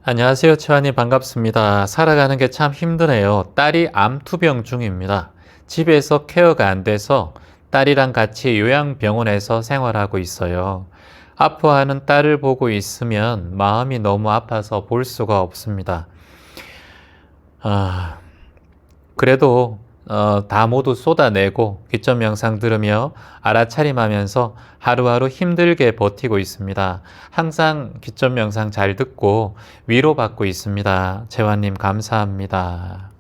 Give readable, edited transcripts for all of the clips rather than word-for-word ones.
안녕하세요. 최환님 반갑습니다. 살아가는 게 참 힘드네요. 딸이 암투병 중입니다. 집에서 케어가 안 돼서 딸이랑 같이 요양병원에서 생활하고 있어요. 아파하는 딸을 보고 있으면 마음이 너무 아파서 볼 수가 없습니다. 아, 그래도 다 모두 쏟아내고 기점 명상 들으며 알아차림하면서 하루하루 힘들게 버티고 있습니다. 항상 기점 명상 잘 듣고 위로받고 있습니다. 재환님 감사합니다.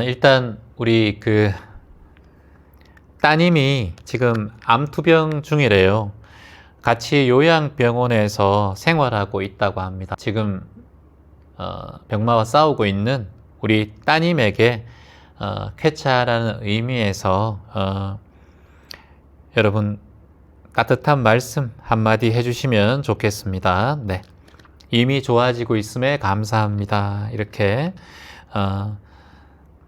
일단 우리 따님이 지금 암투병 중이래요. 같이 요양병원에서 생활하고 있다고 합니다. 지금 병마와 싸우고 있는 우리 따님에게 쾌차라는 의미에서 여러분 따뜻한 말씀 한마디 해주시면 좋겠습니다. 네. 이미 좋아지고 있음에 감사합니다. 이렇게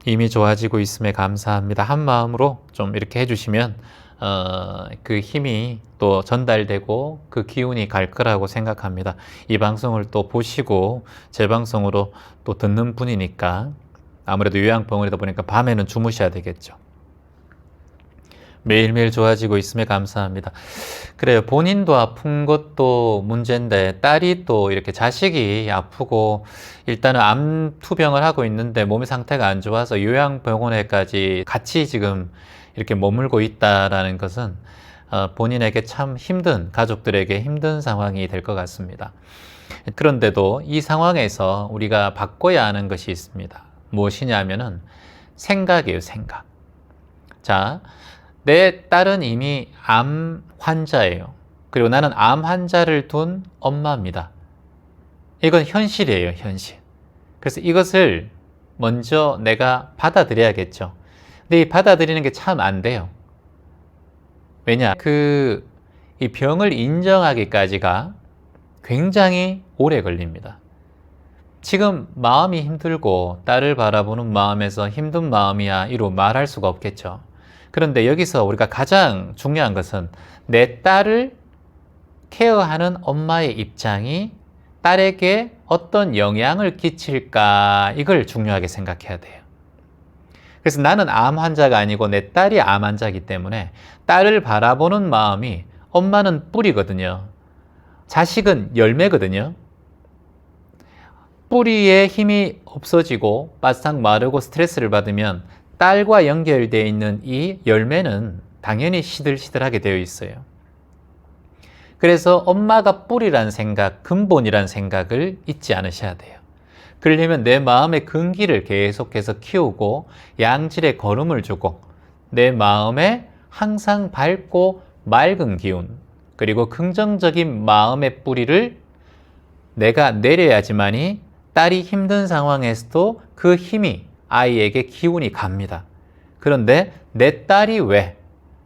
이미 좋아지고 있음에 감사합니다. 한 마음으로 좀 이렇게 해주시면 그 힘이 또 전달되고 그 기운이 갈 거라고 생각합니다. 이 방송을 또 보시고 제 방송으로 또 듣는 분이니까 아무래도 요양병원이다 보니까 밤에는 주무셔야 되겠죠. 매일매일 좋아지고 있음에 감사합니다. 그래요. 본인도 아픈 것도 문제인데 딸이 또 이렇게 자식이 아프고 일단은 암투병을 하고 있는데 몸의 상태가 안 좋아서 요양병원에까지 같이 지금 이렇게 머물고 있다라는 것은 본인에게 참 힘든, 가족들에게 힘든 상황이 될 것 같습니다. 그런데도 이 상황에서 우리가 바꿔야 하는 것이 있습니다. 무엇이냐면은 생각이에요, 생각. 자, 내 딸은 이미 암 환자예요. 그리고 나는 암 환자를 둔 엄마입니다. 이건 현실이에요, 현실. 그래서 이것을 먼저 내가 받아들여야겠죠. 근데 이 받아들이는 게 참 안 돼요. 왜냐? 이 병을 인정하기까지가 굉장히 오래 걸립니다. 지금 마음이 힘들고 딸을 바라보는 마음에서 힘든 마음이야 이로 말할 수가 없겠죠. 그런데 여기서 우리가 가장 중요한 것은 내 딸을 케어하는 엄마의 입장이 딸에게 어떤 영향을 끼칠까 이걸 중요하게 생각해야 돼요. 그래서 나는 암 환자가 아니고 내 딸이 암 환자이기 때문에 딸을 바라보는 마음이 엄마는 뿌리거든요. 자식은 열매거든요. 뿌리에 힘이 없어지고 바싹 마르고 스트레스를 받으면 딸과 연결되어 있는 이 열매는 당연히 시들시들하게 되어 있어요. 그래서 엄마가 뿌리란 생각, 근본이란 생각을 잊지 않으셔야 돼요. 그러려면 내 마음의 근기를 계속해서 키우고 양질의 걸음을 주고 내 마음에 항상 밝고 맑은 기운 그리고 긍정적인 마음의 뿌리를 내가 내려야지만이 딸이 힘든 상황에서도 그 힘이 아이에게 기운이 갑니다. 그런데 내 딸이 왜?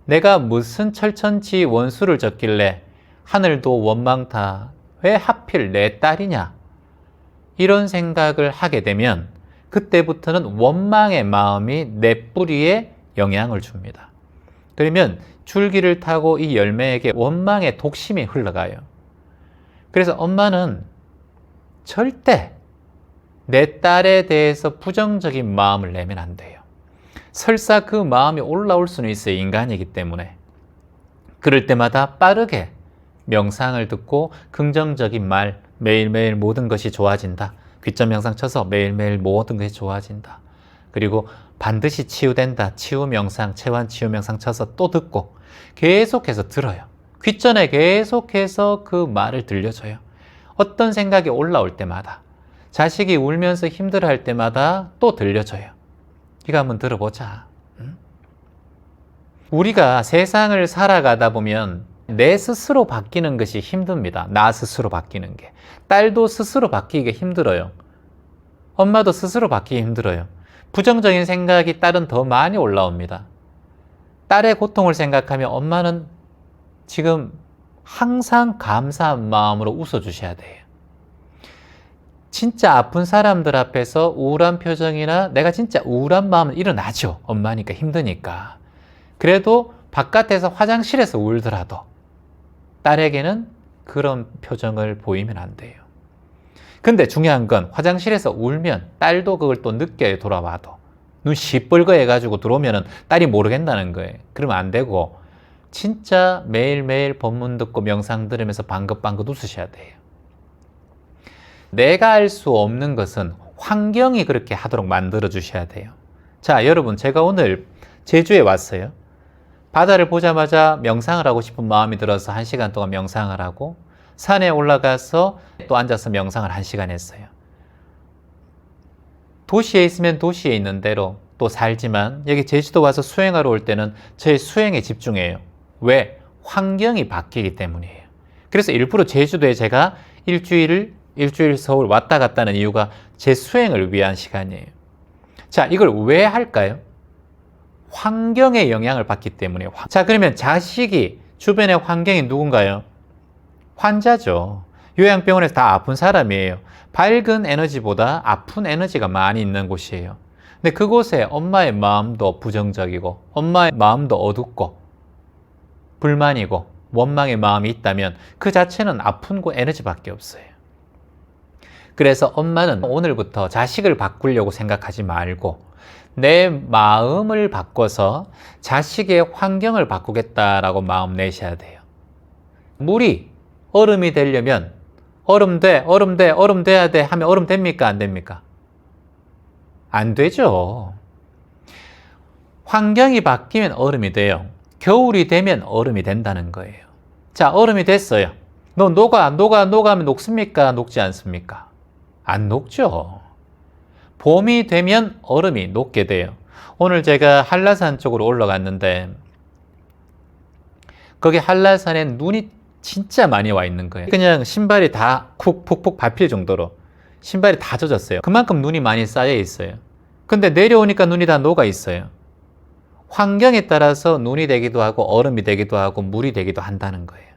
내가 무슨 철천지 원수를 졌길래 하늘도 원망타 왜 하필 내 딸이냐? 이런 생각을 하게 되면 그때부터는 원망의 마음이 내 뿌리에 영향을 줍니다. 그러면 줄기를 타고 이 열매에게 원망의 독심이 흘러가요. 그래서 엄마는 절대 내 딸에 대해서 부정적인 마음을 내면 안 돼요. 설사 그 마음이 올라올 수는 있어요. 인간이기 때문에. 그럴 때마다 빠르게 명상을 듣고 긍정적인 말, 매일매일 모든 것이 좋아진다. 귀점 명상 쳐서 매일매일 모든 것이 좋아진다. 그리고 반드시 치유된다. 치유 명상, 체환 치유 명상 쳐서 또 듣고 계속해서 들어요. 귀전에 계속해서 그 말을 들려줘요. 어떤 생각이 올라올 때마다 자식이 울면서 힘들어할 때마다 또 들려줘요. 이거 한번 들어보자. 우리가 세상을 살아가다 보면 내 스스로 바뀌는 것이 힘듭니다. 나 스스로 바뀌는 게. 딸도 스스로 바뀌기가 힘들어요. 엄마도 스스로 바뀌기 힘들어요. 부정적인 생각이 딸은 더 많이 올라옵니다. 딸의 고통을 생각하면 엄마는 지금 항상 감사한 마음으로 웃어주셔야 돼요. 진짜 아픈 사람들 앞에서 우울한 표정이나 내가 진짜 우울한 마음은 일어나죠. 엄마니까 힘드니까. 그래도 바깥에서 화장실에서 울더라도 딸에게는 그런 표정을 보이면 안 돼요. 근데 중요한 건 화장실에서 울면 딸도 그걸 또 느껴요. 돌아와도. 눈 시뻘거 해가지고 들어오면은 딸이 모르겠다는 거예요. 그러면 안 되고 진짜 매일매일 법문 듣고 명상 들으면서 방긋방긋 웃으셔야 돼요. 내가 할 수 없는 것은 환경이 그렇게 하도록 만들어 주셔야 돼요. 자, 여러분, 제가 오늘 제주에 왔어요. 바다를 보자마자 명상을 하고 싶은 마음이 들어서 1시간 동안 명상을 하고 산에 올라가서 또 앉아서 명상을 1시간 했어요. 도시에 있으면 도시에 있는 대로 또 살지만 여기 제주도 와서 수행하러 올 때는 제 수행에 집중해요. 왜? 환경이 바뀌기 때문이에요. 그래서 일부러 제주도에 제가 일주일 서울 왔다 갔다 하는 이유가 제 수행을 위한 시간이에요. 자, 이걸 왜 할까요? 환경의 영향을 받기 때문에. 자, 그러면 자식이 주변의 환경이 누군가요? 환자죠. 요양병원에서 다 아픈 사람이에요. 밝은 에너지보다 아픈 에너지가 많이 있는 곳이에요. 근데 그곳에 엄마의 마음도 부정적이고 엄마의 마음도 어둡고 불만이고 원망의 마음이 있다면 그 자체는 아픈 에너지밖에 없어요. 그래서 엄마는 오늘부터 자식을 바꾸려고 생각하지 말고 내 마음을 바꿔서 자식의 환경을 바꾸겠다라고 마음 내셔야 돼요. 물이 얼음이 되려면 얼음 돼야 돼 하면 얼음 됩니까? 안 됩니까? 안 되죠. 환경이 바뀌면 얼음이 돼요. 겨울이 되면 얼음이 된다는 거예요. 자, 얼음이 됐어요. 녹으면 녹습니까? 녹지 않습니까? 안 녹죠. 봄이 되면 얼음이 녹게 돼요. 오늘 제가 한라산 쪽으로 올라갔는데 거기 한라산에 눈이 진짜 많이 와 있는 거예요. 그냥 신발이 다 푹푹 밟힐 정도로 신발이 다 젖었어요. 그만큼 눈이 많이 쌓여 있어요. 근데 내려오니까 눈이 다 녹아 있어요. 환경에 따라서 눈이 되기도 하고 얼음이 되기도 하고 물이 되기도 한다는 거예요.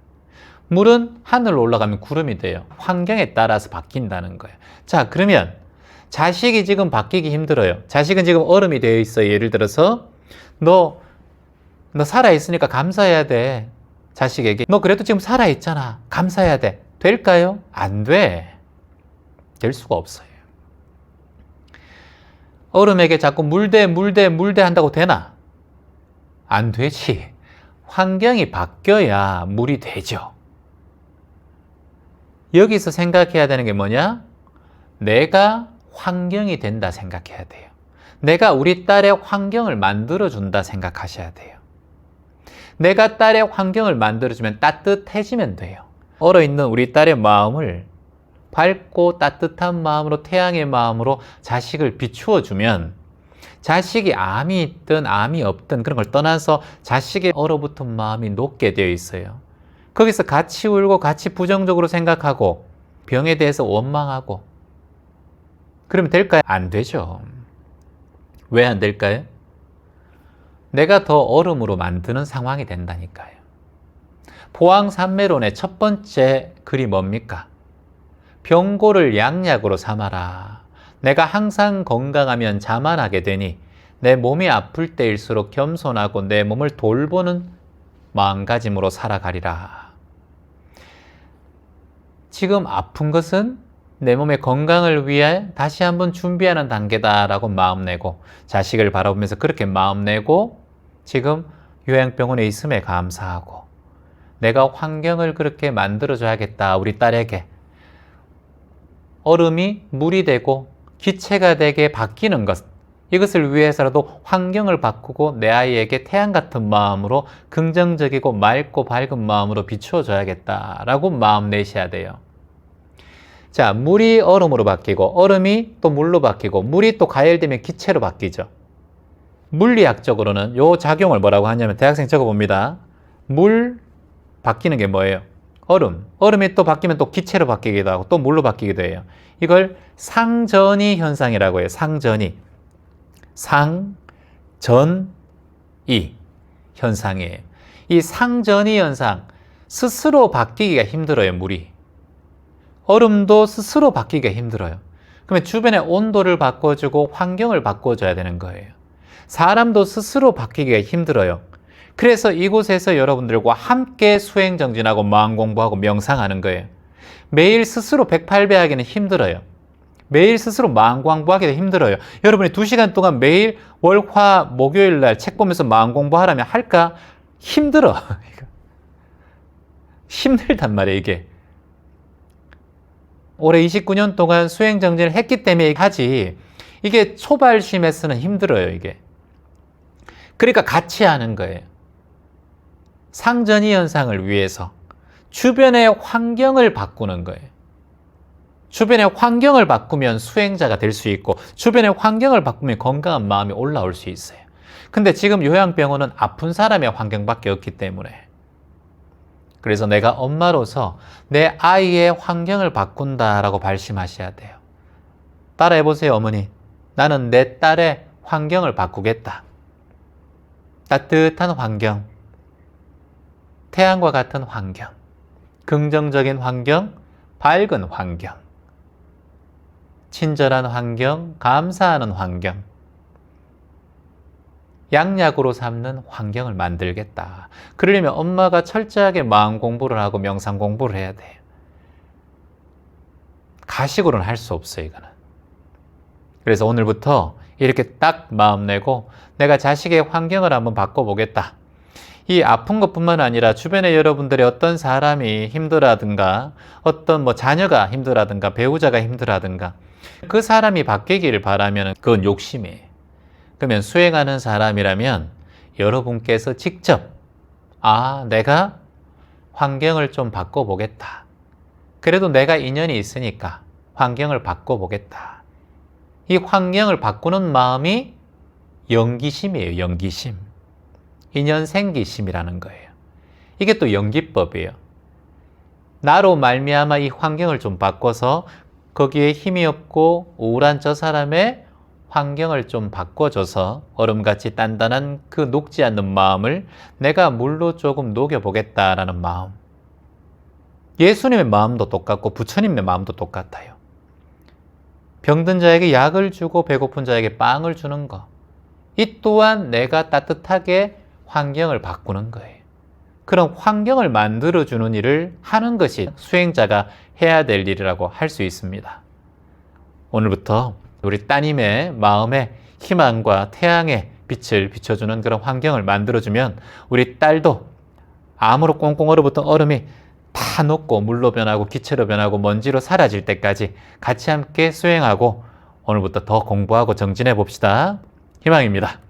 물은 하늘로 올라가면 구름이 돼요. 환경에 따라서 바뀐다는 거예요. 자, 그러면 자식이 지금 바뀌기 힘들어요. 자식은 지금 얼음이 되어 있어요. 예를 들어서 너 살아있으니까 감사해야 돼. 자식에게 너 그래도 지금 살아있잖아. 감사해야 돼. 될까요? 안 돼. 될 수가 없어요. 얼음에게 자꾸 물대 한다고 되나? 안 되지. 환경이 바뀌어야 물이 되죠. 여기서 생각해야 되는 게 뭐냐? 내가 환경이 된다 생각해야 돼요. 내가 우리 딸의 환경을 만들어준다 생각하셔야 돼요. 내가 딸의 환경을 만들어주면 따뜻해지면 돼요. 얼어있는 우리 딸의 마음을 밝고 따뜻한 마음으로 태양의 마음으로 자식을 비추어주면 자식이 암이 있든 암이 없든 그런 걸 떠나서 자식의 얼어붙은 마음이 녹게 되어 있어요. 거기서 같이 울고 같이 부정적으로 생각하고 병에 대해서 원망하고 그러면 될까요? 안 되죠. 왜 안 될까요? 내가 더 얼음으로 만드는 상황이 된다니까요. 포항산매론의 첫 번째 글이 뭡니까? 병고를 양약으로 삼아라. 내가 항상 건강하면 자만하게 되니 내 몸이 아플 때일수록 겸손하고 내 몸을 돌보는 마음가짐으로 살아가리라. 지금 아픈 것은 내 몸의 건강을 위해 다시 한번 준비하는 단계다라고 마음내고 자식을 바라보면서 그렇게 마음내고 지금 요양병원에 있음에 감사하고 내가 환경을 그렇게 만들어줘야겠다. 우리 딸에게 얼음이 물이 되고 기체가 되게 바뀌는 것, 이것을 위해서라도 환경을 바꾸고 내 아이에게 태양 같은 마음으로 긍정적이고 맑고 밝은 마음으로 비추어줘야겠다라고 마음 내셔야 돼요. 자, 물이 얼음으로 바뀌고 얼음이 또 물로 바뀌고 물이 또 가열되면 기체로 바뀌죠. 물리학적으로는 요 작용을 뭐라고 하냐면 대학생 적어봅니다. 물 바뀌는 게 뭐예요? 얼음. 얼음이 또 바뀌면 또 기체로 바뀌기도 하고 또 물로 바뀌기도 해요. 이걸 상전이 현상이라고 해요. 상전이. 상전이 현상이에요. 이 상전이 현상, 스스로 바뀌기가 힘들어요, 물이. 얼음도 스스로 바뀌기가 힘들어요. 그러면 주변의 온도를 바꿔주고 환경을 바꿔줘야 되는 거예요. 사람도 스스로 바뀌기가 힘들어요. 그래서 이곳에서 여러분들과 함께 수행 정진하고 마음 공부하고 명상하는 거예요. 매일 스스로 108배 하기는 힘들어요. 매일 스스로 마음 공부하기도 힘들어요. 여러분이 2시간 동안 매일 월, 화, 목요일 날 책 보면서 마음 공부하라면 할까? 힘들어. 힘들단 말이에요, 이게. 올해 29년 동안 수행정진을 했기 때문에 하지, 이게 초발심에서는 힘들어요, 이게. 그러니까 같이 하는 거예요. 상전이 현상을 위해서 주변의 환경을 바꾸는 거예요. 주변의 환경을 바꾸면 수행자가 될 수 있고, 주변의 환경을 바꾸면 건강한 마음이 올라올 수 있어요. 근데 지금 요양병원은 아픈 사람의 환경밖에 없기 때문에, 그래서 내가 엄마로서 내 아이의 환경을 바꾼다라고 발심하셔야 돼요. 따라해보세요, 어머니. 나는 내 딸의 환경을 바꾸겠다. 따뜻한 환경, 태양과 같은 환경, 긍정적인 환경, 밝은 환경, 친절한 환경, 감사하는 환경, 양약으로 삼는 환경을 만들겠다. 그러려면 엄마가 철저하게 마음 공부를 하고 명상 공부를 해야 돼요. 가식으로는 할 수 없어요, 이거는. 그래서 오늘부터 이렇게 딱 마음 내고 내가 자식의 환경을 한번 바꿔보겠다. 이 아픈 것뿐만 아니라 주변에 여러분들의 어떤 사람이 힘들어하든가, 어떤 자녀가 힘들어하든가, 배우자가 힘들어하든가, 그 사람이 바뀌기를 바라면 그건 욕심이에요. 그러면 수행하는 사람이라면 여러분께서 직접 내가 환경을 좀 바꿔보겠다. 그래도 내가 인연이 있으니까 환경을 바꿔보겠다. 이 환경을 바꾸는 마음이 연기심이에요. 연기심. 인연 생기심이라는 거예요. 이게 또 연기법이에요. 나로 말미암아 이 환경을 좀 바꿔서 거기에 힘이 없고 우울한 저 사람의 환경을 좀 바꿔줘서 얼음같이 단단한 그 녹지 않는 마음을 내가 물로 조금 녹여보겠다라는 마음. 예수님의 마음도 똑같고 부처님의 마음도 똑같아요. 병든 자에게 약을 주고 배고픈 자에게 빵을 주는 것. 이 또한 내가 따뜻하게 환경을 바꾸는 거예요. 그런 환경을 만들어주는 일을 하는 것이 수행자가 해야 될 일이라고 할 수 있습니다. 오늘부터 우리 따님의 마음에 희망과 태양의 빛을 비춰주는 그런 환경을 만들어주면 우리 딸도 암으로 꽁꽁 얼어붙은 얼음이 다 녹고 물로 변하고 기체로 변하고 먼지로 사라질 때까지 같이 함께 수행하고 오늘부터 더 공부하고 정진해 봅시다. 희망입니다.